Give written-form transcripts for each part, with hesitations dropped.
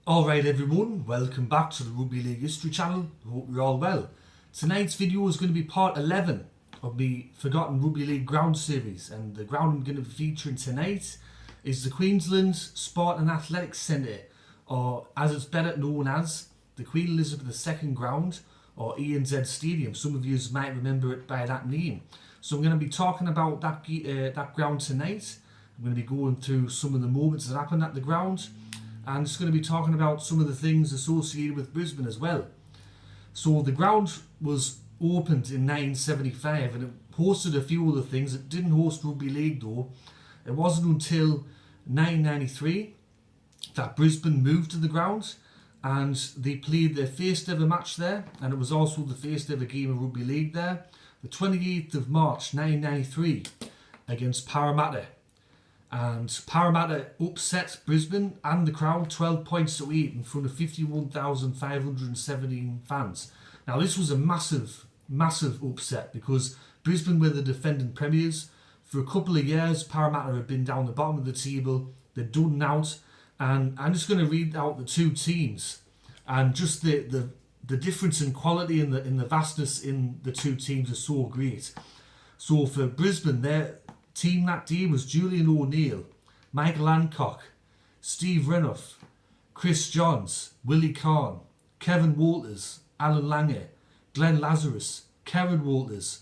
Alright everyone, welcome back to the Rugby League History channel. I hope you're all well. Tonight's video is going to be part 11 of the Forgotten Rugby League ground series, and the ground I'm going to be featuring tonight is the Queensland Sport and Athletics Centre, or as it's better known as, the Queen Elizabeth II ground, or ANZ Stadium. Some of you might remember it by that name. So I'm going to be talking about that ground tonight. I'm going to be going through some of the moments that happened at the ground, and it's going to be talking about some of the things associated with Brisbane as well. So the ground was opened in 1975 and it hosted a few other things. It didn't host Rugby League though. It wasn't until 1993 that Brisbane moved to the ground and they played their first ever match there, and it was also the first ever game of Rugby League there, the 28th of March 1993 against Parramatta. And Parramatta upset Brisbane and the crowd 12 points to 8 in front of 51,517 fans. Now this was a massive upset because Brisbane were the defending premiers. For a couple of years Parramatta had been down the bottom of the table, they'd done out, and I'm just going to read out the two teams and just the difference in quality and the vastness in the two teams is so great. So for Brisbane, their team that day was Julian O'Neill, Michael Hancock, Steve Renouf, Chris Johns, Willie Kahn, Kevin Walters, Alan Lange, Glenn Lazarus, Karen Walters,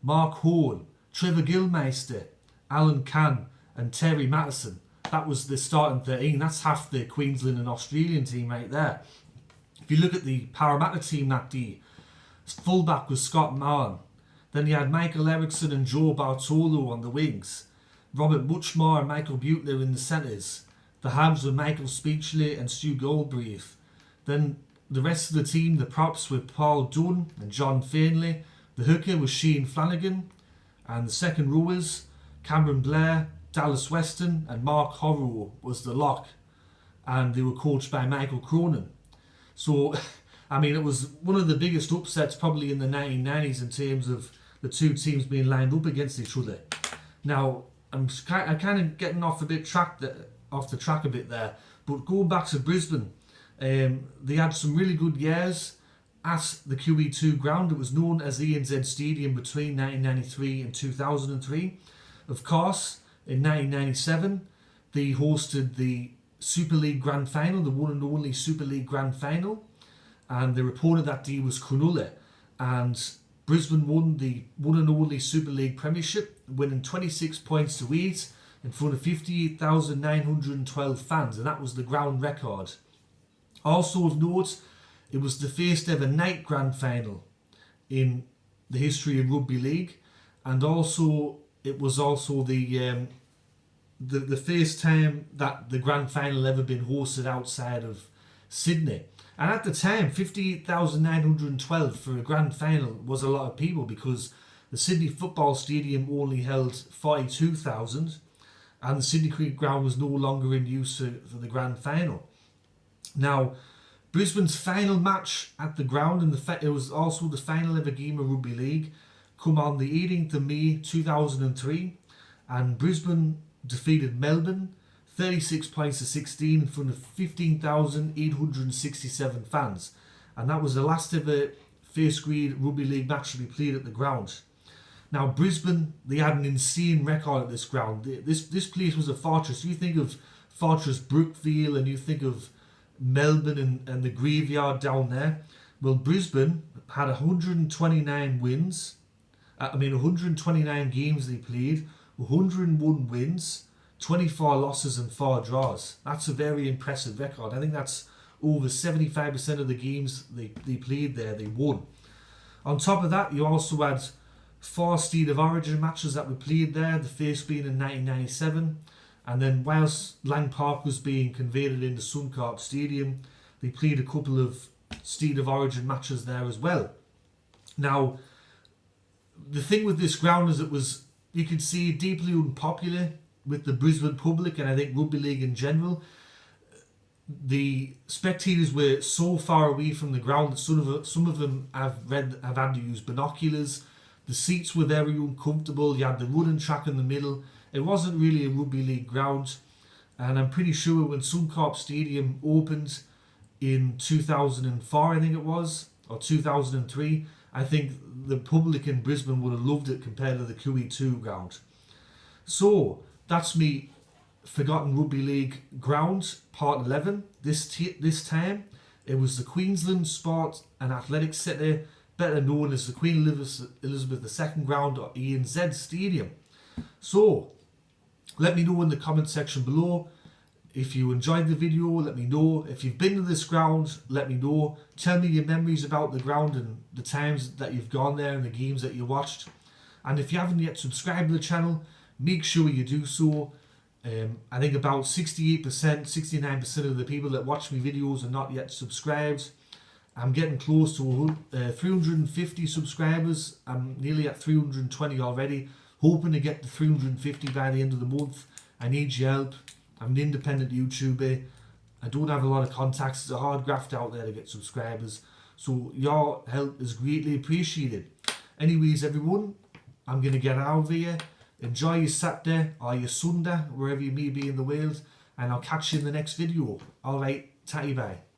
Mark Horn, Trevor Gilmeister, Alan Cann and Terry Mattison. That was the starting 13. That's half the Queensland and Australian team right there. If you look at the Parramatta team that day, fullback was Scott Mahon. Then you had Michael Erickson and Joe Bartolo on the wings, Robert Muchmore and Michael Butler in the centres. The halves were Michael Speechley and Stu Goldbrief. Then the rest of the team, the props were Paul Dunn and John Fainley. The hooker was Shane Flanagan. And the second rowers, Cameron Blair, Dallas Weston and Mark Horrow was the lock. And they were coached by Michael Cronin. So, I mean, it was one of the biggest upsets probably in the 1990s in terms of the two teams being lined up against each other. Now, I'm kind of getting off the track a bit there, but going back to Brisbane, they had some really good years at the QE2 ground. It was known as ANZ Stadium between 1993 and 2003. Of course, in 1997, they hosted the Super League Grand Final, the one and only Super League Grand Final, and the opponent that day was Cronulla, and Brisbane won the one and only Super League Premiership, winning 26 points to 8 in front of 58,912 fans, and that was the ground record. Also of note, it was the first ever night grand final in the history of Rugby League, and also it was also the first time that the grand final ever been hosted outside of Sydney. And at the time, 58,912 for a grand final was a lot of people because the Sydney Football Stadium only held 42,000 and the Sydney Cricket Ground was no longer in use for the grand final. Now, Brisbane's final match at the ground, and it was also the final ever game of Rugby League, come on the 18th of May 2003, and Brisbane defeated Melbourne 36 points to 16 in front of 15,867 fans, and that was the last ever first grade Rugby League match to be played at the ground. Now Brisbane, they had an insane record at this ground. This place was a fortress. You think of Fortress Brookvale and you think of Melbourne and the graveyard down there. Well, Brisbane had 129 wins. 129 games they played, 101 wins, 24 losses and 4 draws. That's a very impressive record. I think that's over 75% of the games they played there, they won. On top of that, you also had 4 State of Origin matches that were played there, the first being in 1997. And then whilst Lang Park was being converted into Suncorp Stadium, they played a couple of State of Origin matches there as well. Now, the thing with this ground is it was, you could see, deeply unpopular with the Brisbane public and I think Rugby League in general. The spectators were so far away from the ground that some of them have had to use binoculars. The seats were very uncomfortable. You had the running track in the middle. It wasn't really a Rugby League ground, and I'm pretty sure when Suncorp Stadium opened, in 2004, I think it was, or 2003. I think the public in Brisbane would have loved it compared to the QE2 ground. So that's me Forgotten Rugby League ground, part 11. This time it was the Queensland Sport and Athletics Centre, better known as the Queen Elizabeth II ground, or ANZ Stadium. So let me know in the comment section below if you enjoyed the video. Let me know if you've been to this ground. Let me know. Tell me your memories about the ground and the times that you've gone there and the games that you watched. And if you haven't yet subscribed to the channel, make sure you do so. I think about 68%, 69% of the people that watch my videos are not yet subscribed. I'm getting close to 350 subscribers. I'm nearly at 320 already, hoping to get to 350 by the end of the month. I need your help. I'm an independent YouTuber. I don't have a lot of contacts. It's a hard graft out there to get subscribers. So your help is greatly appreciated. Anyways, everyone, I'm going to get out of here. Enjoy your Saturday or your Sunday, wherever you may be in the world. And I'll catch you in the next video. Alright, tatty bye.